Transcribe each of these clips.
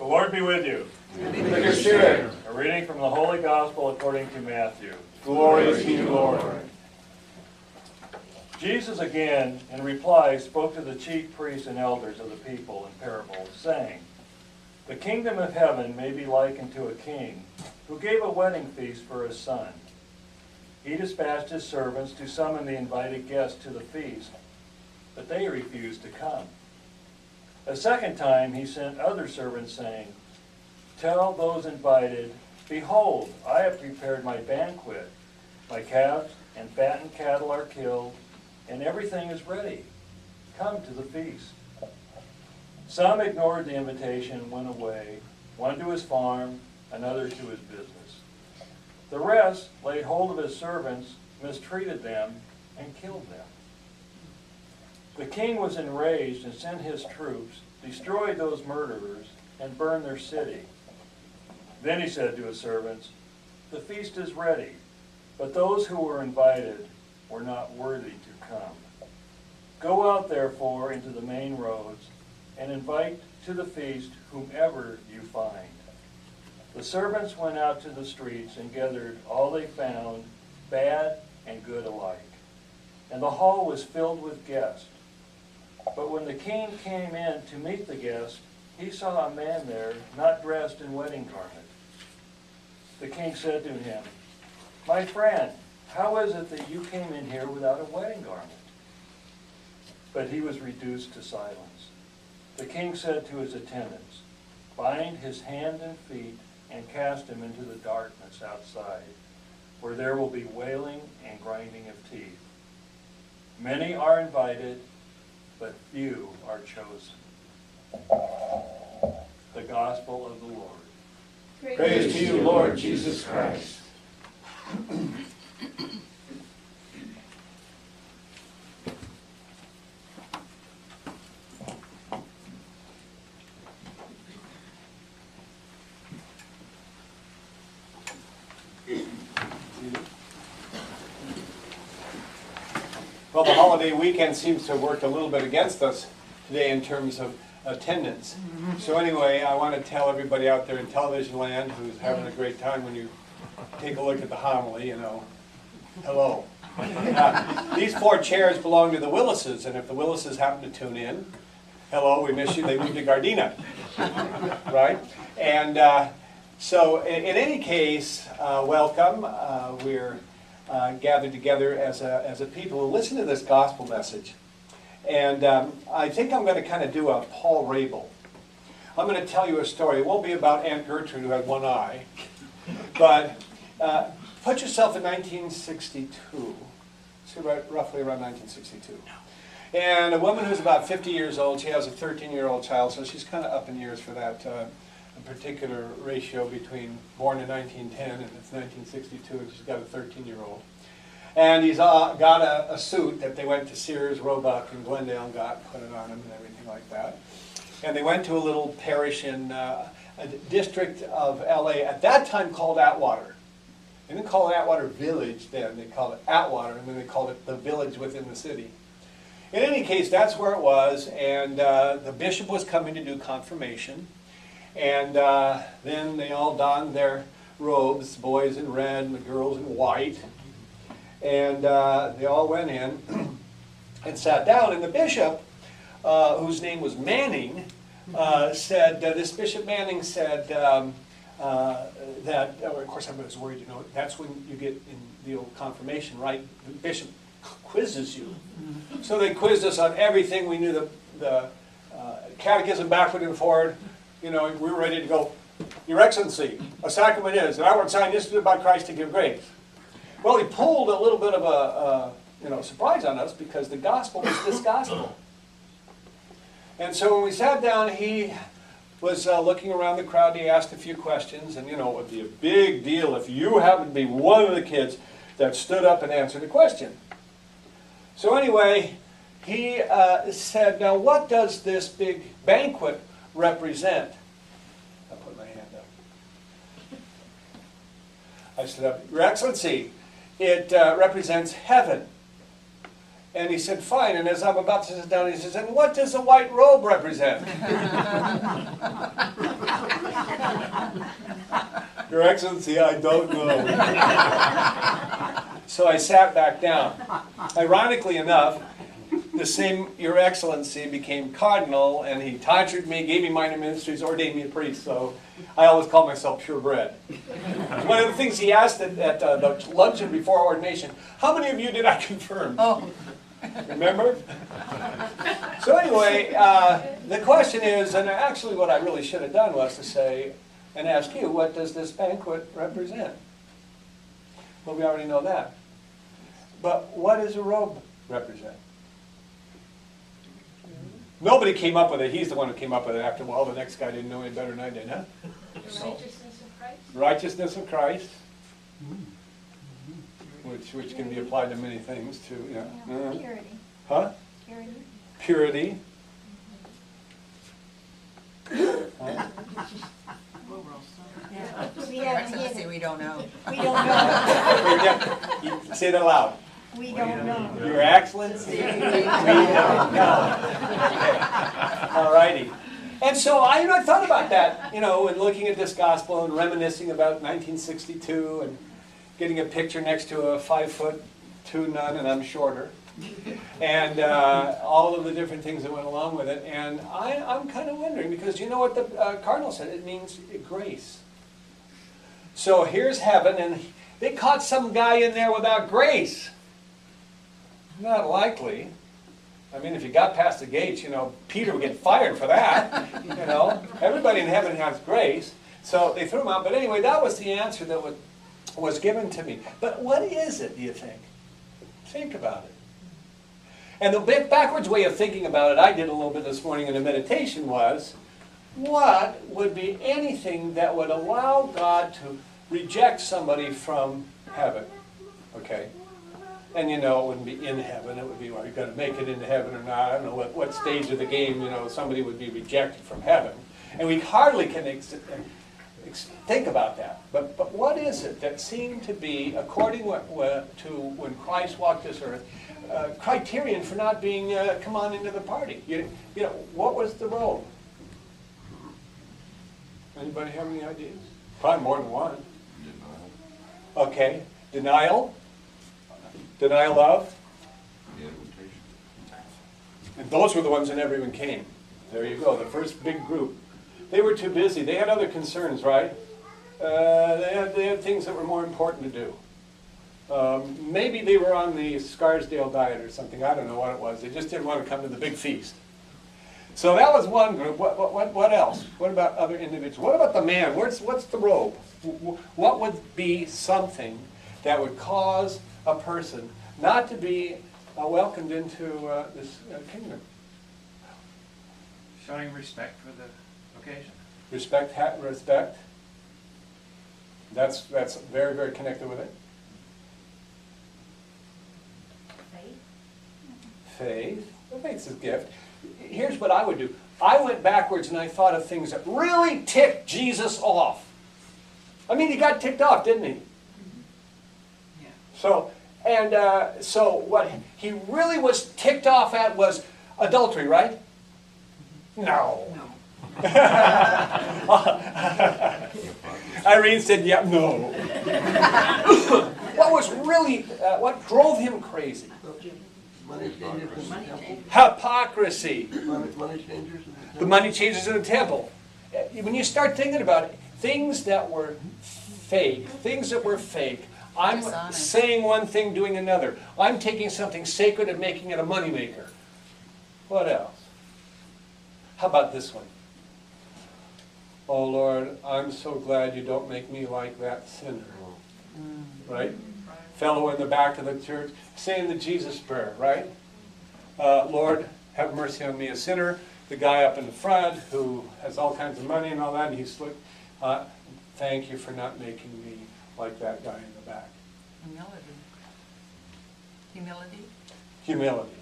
Lord be with you. With your spirit. A reading from the Holy Gospel according to Matthew. Glory to you, Lord. Jesus again, in reply, spoke to the chief priests and elders of the people in parables, saying, "The kingdom of heaven may be likened to a king who gave a wedding feast for his son. He dispatched his servants to summon the invited guests to the feast, but they refused to come. A second time he sent other servants, saying, 'Tell those invited, behold, I have prepared my banquet. My calves and fattened cattle are killed, and everything is ready. Come to the feast.' Some ignored the invitation and went away, one to his farm, another to his business. The rest laid hold of his servants, mistreated them, and killed them. The king was enraged and sent his troops, destroyed those murderers, and burned their city. Then he said to his servants, 'The feast is ready, but those who were invited were not worthy to come. Go out, therefore, into the main roads, and invite to the feast whomever you find.' The servants went out to the streets and gathered all they found, bad and good alike. And the hall was filled with guests. But when the king came in to meet the guests, he saw a man there not dressed in wedding garment. The king said to him, 'My friend, how is it that you came in here without a wedding garment?' But he was reduced to silence. The king said to his attendants, 'Bind his hand and feet and cast him into the darkness outside, where there will be wailing and grinding of teeth. Many are invited, but few are chosen.'" The Gospel of the Lord. Praise to you, Lord Jesus Christ. Well, the holiday weekend seems to have worked a little bit against us today in terms of attendance. So anyway, I want to tell everybody out there in television land who's having a great time when you take a look at the homily, hello. These 4 chairs belong to the Willises, and if the Willises happen to tune in, hello, we miss you, they moved to Gardena, right? And so in any case, welcome. We're gathered together as a people who listen to this gospel message. And I think I'm going to kind of do a Paul Rabel. I'm going to tell you a story. It won't be about Aunt Gertrude who had one eye. But put yourself in 1962. So roughly around 1962. And a woman who's about 50 years old, she has a 13-year-old child, so she's kind of up in years for that particular ratio between born in 1910 and it's 1962, and she's got a 13-year-old. And he's got a suit that they went to Sears, Roebuck, and Glendale and put it on him and everything like that. And they went to a little parish in a district of LA, at that time called Atwater. They didn't call it Atwater Village then, they called it Atwater, and then they called it the village within the city. In any case, that's where it was, and the bishop was coming to do confirmation. And then they all donned their robes, the boys in red and the girls in white. And they all went in and sat down. And the bishop, whose name was Manning, said, this Bishop Manning said that, of course everybody was worried, that's when you get in the old confirmation, right? The bishop quizzes you. So they quizzed us on everything. We knew the catechism backward and forward. We were ready to go. "Your Excellency, a sacrament is an outward sign instituted by Christ to give grace." Well, he pulled a little bit of a surprise on us because the gospel was this gospel. And so when we sat down, he was looking around the crowd. He asked a few questions, and it would be a big deal if you happened to be one of the kids that stood up and answered a question. So anyway, he said, "Now what does this big banquet represent?" I put my hand up. I stood up. "Your Excellency, it represents heaven." And he said, "Fine." And as I'm about to sit down, he says, "And what does the white robe represent?" Your Excellency, I don't know. So I sat back down. Ironically enough, the same Your Excellency became cardinal, and he tonsured me, gave me minor ministries, ordained me a priest, so I always call myself purebred. One of the things he asked at the luncheon before ordination, how many of you did I confirm? Oh. Remember? So anyway, the question is, and actually what I really should have done was to say, and ask you, what does this banquet represent? Well, we already know that. But what does a robe represent? Nobody came up with it. He's the one who came up with it after, well, the next guy didn't know any better than I did, huh? The righteousness of Christ? Righteousness of Christ, which can be applied to many things too. Yeah. Purity. Huh? Purity. Purity. We haven't hit it. We don't know. We don't know. You say it aloud. We don't know. Your Excellency, we don't know. Okay. All righty. And so I thought about that, and looking at this gospel and reminiscing about 1962 and getting a picture next to a 5'2" nun, and I'm shorter, and all of the different things that went along with it. And I'm kind of wondering, because you know what the Cardinal said? It means grace. So here's heaven, and they caught some guy in there without grace. Not likely. I mean, if you got past the gates, Peter would get fired for that. Everybody in heaven has grace. So they threw him out. But anyway, that was the answer that was given to me. But what is it, do you think? Think about it. And the backwards way of thinking about it, I did a little bit this morning in a meditation, was, what would be anything that would allow God to reject somebody from heaven? Okay? And it wouldn't be in heaven. It would be, well, you've got to make it into heaven or not. I don't know what stage of the game, somebody would be rejected from heaven. And we hardly can think about that. But what is it that seemed to be, according to when Christ walked this earth, criterion for not being, come on into the party? What was the robe? Anybody have any ideas? Probably more than one. Denial. Okay. Denial. Denial of? The invitation. And those were the ones that never even came. There you go, the first big group. They were too busy. They had other concerns, right? They had things that were more important to do. Maybe they were on the Scarsdale diet or something. I don't know what it was. They just didn't want to come to the big feast. So that was one group. What else? What about other individuals? What about the man? What's the robe? What would be something that would cause a person not to be welcomed into this kingdom? Showing respect for the occasion. Respect. That's very, very connected with it. Faith. Well, faith's a gift. Here's what I would do. I went backwards and I thought of things that really ticked Jesus off. I mean, he got ticked off, didn't he? Yeah. So what he really was ticked off at was adultery, right? No. Irene said, yeah, no. What was really, what drove him crazy? Money changers. Hypocrisy. Money changers. The money changers in the temple. When you start thinking about it, things that were fake, I'm Dishonest. saying one thing, doing another. I'm taking something sacred and making it a moneymaker. What else? How about this one? Oh Lord, I'm so glad you don't make me like that sinner. Right? Fellow in the back of the church saying the Jesus prayer, right? Lord, have mercy on me, a sinner. The guy up in the front who has all kinds of money and all that, and he's like, thank you for not making me like that guy in the back. Humility. Humility,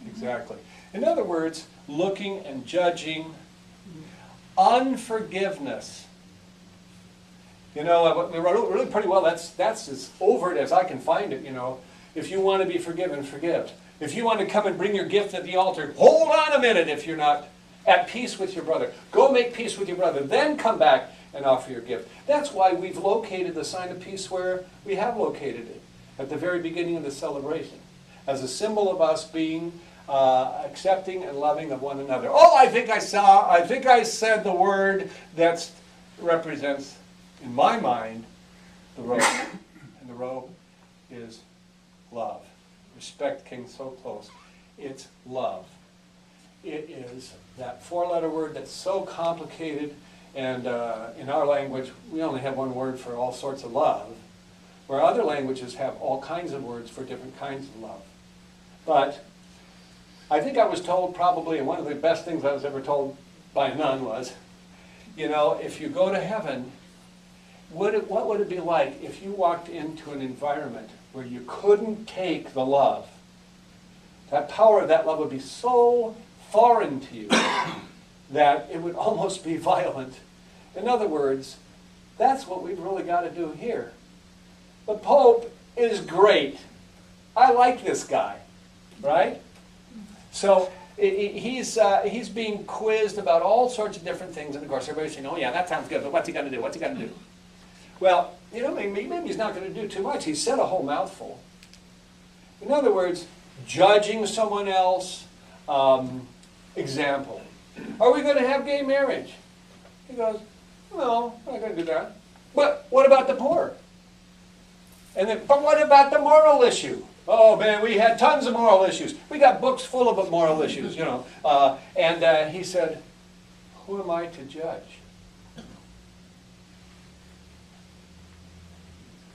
exactly. In other words, looking and judging. Unforgiveness. We wrote really pretty well. That's as overt as I can find it. If you want to be forgiven, forgive. If you want to come and bring your gift at the altar, hold on a minute if you're not at peace with your brother. Go make peace with your brother. Then come back and offer your gift. That's why we've located the sign of peace where we have located it, at the very beginning of the celebration, as a symbol of us being accepting and loving of one another. Oh, I think I said the word that represents, in my mind, the robe. And the robe is love. Respect came so close. It's love. It is that four-letter word that's so complicated, and in our language, we only have one word for all sorts of love, where other languages have all kinds of words for different kinds of love. But I think I was told probably, and one of the best things I was ever told by a nun was, you know, if you go to heaven, what would it be like if you walked into an environment where you couldn't take the love? That power of that love would be so foreign to you that it would almost be violent. In other words, that's what we've really got to do here. The Pope is great. I like this guy, right? So he's being quizzed about all sorts of different things, and of course everybody's saying, oh yeah, that sounds good, but what's he going to do? What's he going to do? Well, you know, maybe he's not going to do too much. He said a whole mouthful. In other words, judging someone else. Example, are we going to have gay marriage? He goes, no, we're not going to do that. But what about the poor? And then, but what about the moral issue? Oh man, we had tons of moral issues. We got books full of moral issues, you know. And he said, who am I to judge?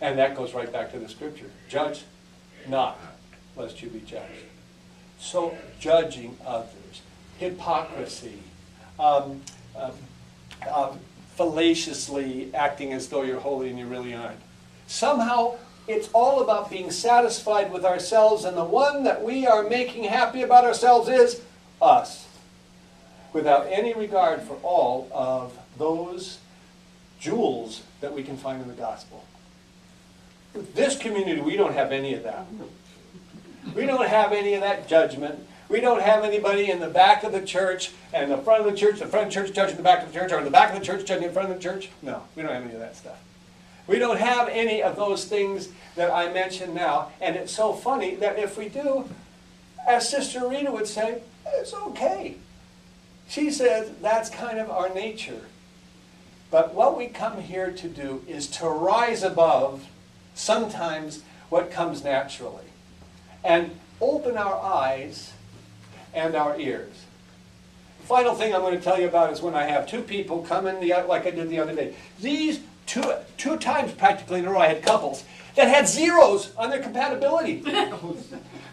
And that goes right back to the scripture. Judge not, lest you be judged. So judging others, hypocrisy, fallaciously acting as though you're holy and you really aren't. Somehow it's all about being satisfied with ourselves, and the one that we are making happy about ourselves is us, without any regard for all of those jewels that we can find in the gospel. With this community, we don't have any of that. We don't have any of that judgment. We don't have anybody in the back of the church and the front of the church judging the back of the church, or in the back of the church judging the front of the church. No, we don't have any of that stuff. We don't have any of those things that I mentioned now. And it's so funny that if we do, as Sister Rita would say, it's okay. She says that's kind of our nature. But what we come here to do is to rise above sometimes what comes naturally, and open our eyes and our ears. The final thing I'm going to tell you about is when I have two people come in, like I did the other day. These two times practically in a row I had couples that had zeros on their compatibility.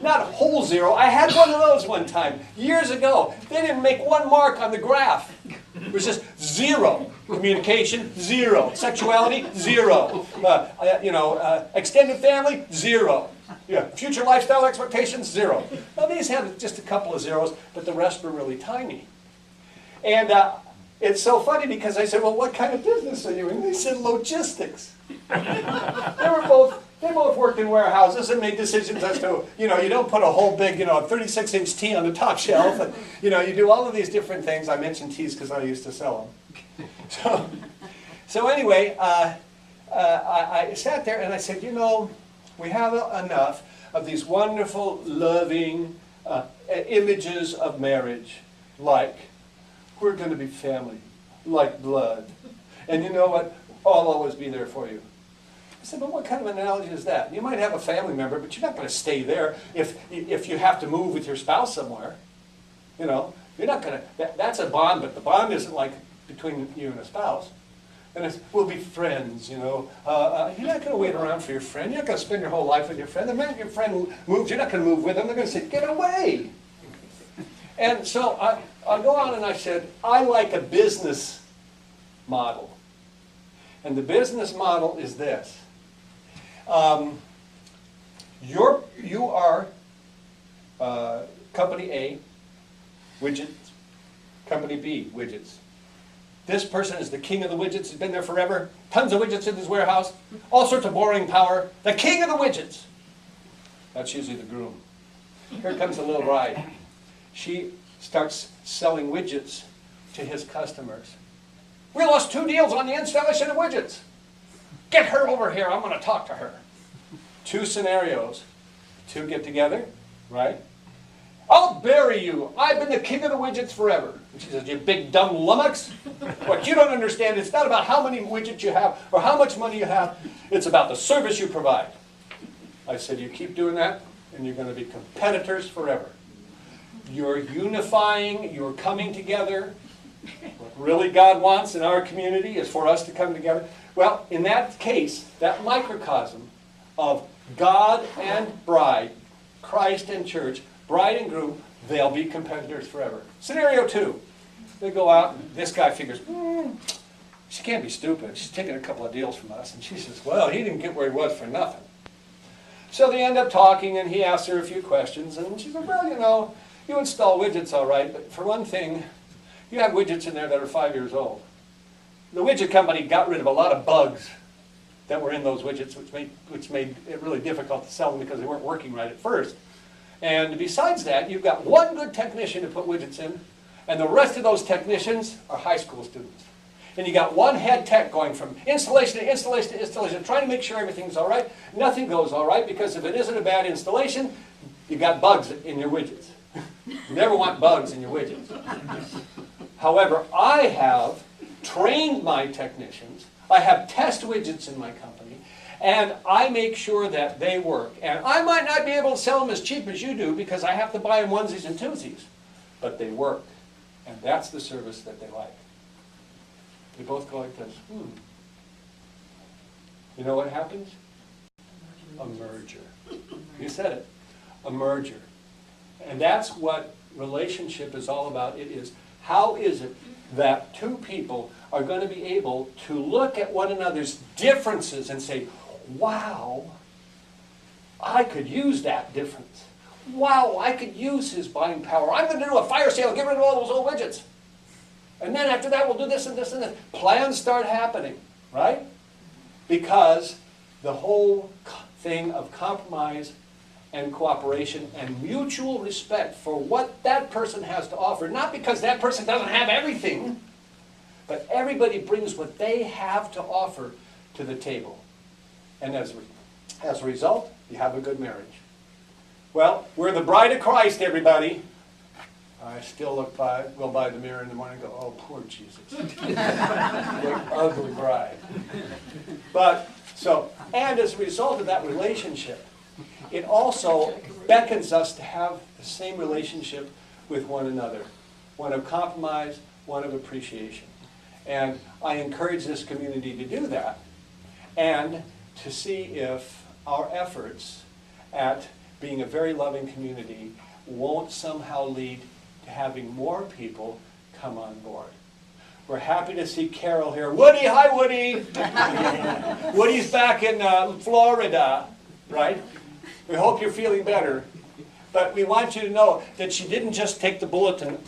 Not a whole zero. I had one of those one time, years ago. They didn't make one mark on the graph. It was just zero. Communication, zero. Sexuality, zero. Extended family, zero. Yeah. Future lifestyle expectations, zero. Now these had just a couple of zeros, but the rest were really tiny. And it's so funny because I said, well, what kind of business are you in? They said logistics. They both worked in warehouses and made decisions as to, you don't put a whole big, 36-inch tee on the top shelf. And, you do all of these different things. I mentioned tees because I used to sell them. So anyway, I sat there and I said, we have enough of these wonderful, loving images of marriage, like we're going to be family, like blood. And you know what? I'll always be there for you. I said, but what kind of analogy is that? You might have a family member, but you're not going to stay there if you have to move with your spouse somewhere. You're not going to, that's a bond, but the bond isn't like between you and a spouse. And it's, we'll be friends, you're not going to wait around for your friend. You're not going to spend your whole life with your friend. The minute your friend moves, you're not going to move with them. They're going to say, get away. And so I go on and I said, I like a business model. And the business model is this. You are company A, widgets, company B, widgets. This person is the king of the widgets. He's been there forever. Tons of widgets in his warehouse. All sorts of borrowing power. The king of the widgets. That's usually the groom. Here comes the little bride. She starts selling widgets to his customers. We lost 2 deals on the installation of widgets. Get her over here, I'm gonna talk to her. 2 scenarios. 2 get together, right? I'll bury you. I've been the king of the widgets forever. And she says, you big dumb lummox. What you don't understand, it's not about how many widgets you have or how much money you have. It's about the service you provide. I said, you keep doing that and you're going to be competitors forever. You're unifying, you're coming together. What really God wants in our community is for us to come together. Well, in that case, that microcosm of God and bride, Christ and church, bride and groom, they'll be competitors forever. Scenario 2, they go out and this guy figures, she can't be stupid. She's taking a couple of deals from us. And she says, well, he didn't get where he was for nothing. So they end up talking and he asks her a few questions and she said, well, you know, you install widgets all right, but for one thing, you have widgets in there that are 5 years old. The widget company got rid of a lot of bugs that were in those widgets, which made it really difficult to sell them because they weren't working right at first. And besides that, you've got 1 good technician to put widgets in, and the rest of those technicians are high school students. And you got 1 head tech going from installation to installation to installation, trying to make sure everything's all right. Nothing goes all right, because if it isn't a bad installation, you've got bugs in your widgets. You never want bugs in your widgets. However, I have trained my technicians. I have test widgets in my company, and I make sure that they work. And I might not be able to sell them as cheap as you do because I have to buy them onesies and twosies, but they work. And that's the service that they like. They both go like this. You know what happens? A merger. You said it. A merger. And that's what relationship is all about. It is, how is it that 2 people are going to be able to look at one another's differences and say, wow, I could use that difference. Wow, I could use his buying power. I'm going to do a fire sale, get rid of all those old widgets. And then after that, we'll do this and this and this. Plans start happening, right? Because the whole thing of compromise and cooperation and mutual respect for what that person has to offer, not because that person doesn't have everything, but everybody brings what they have to offer to the table. And as a result, you have a good marriage. Well, we're the bride of Christ, everybody. I still go by the mirror in the morning and go, oh, poor Jesus. Big, ugly bride. And as a result of that relationship, it also beckons us to have the same relationship with one another. One of compromise, one of appreciation. And I encourage this community to do that and to see if our efforts at being a very loving community won't somehow lead to having more people come on board. We're happy to see Carol here. Woody, hi Woody! Woody's back in Florida, right? We hope you're feeling better. But we want you to know that she didn't just take the bulletin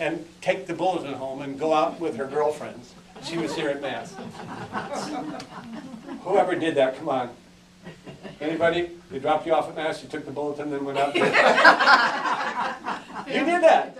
home and go out with her girlfriends. She was here at Mass. Whoever did that, come on. Anybody? They dropped you off at Mass, you took the bulletin, then went out. You did that.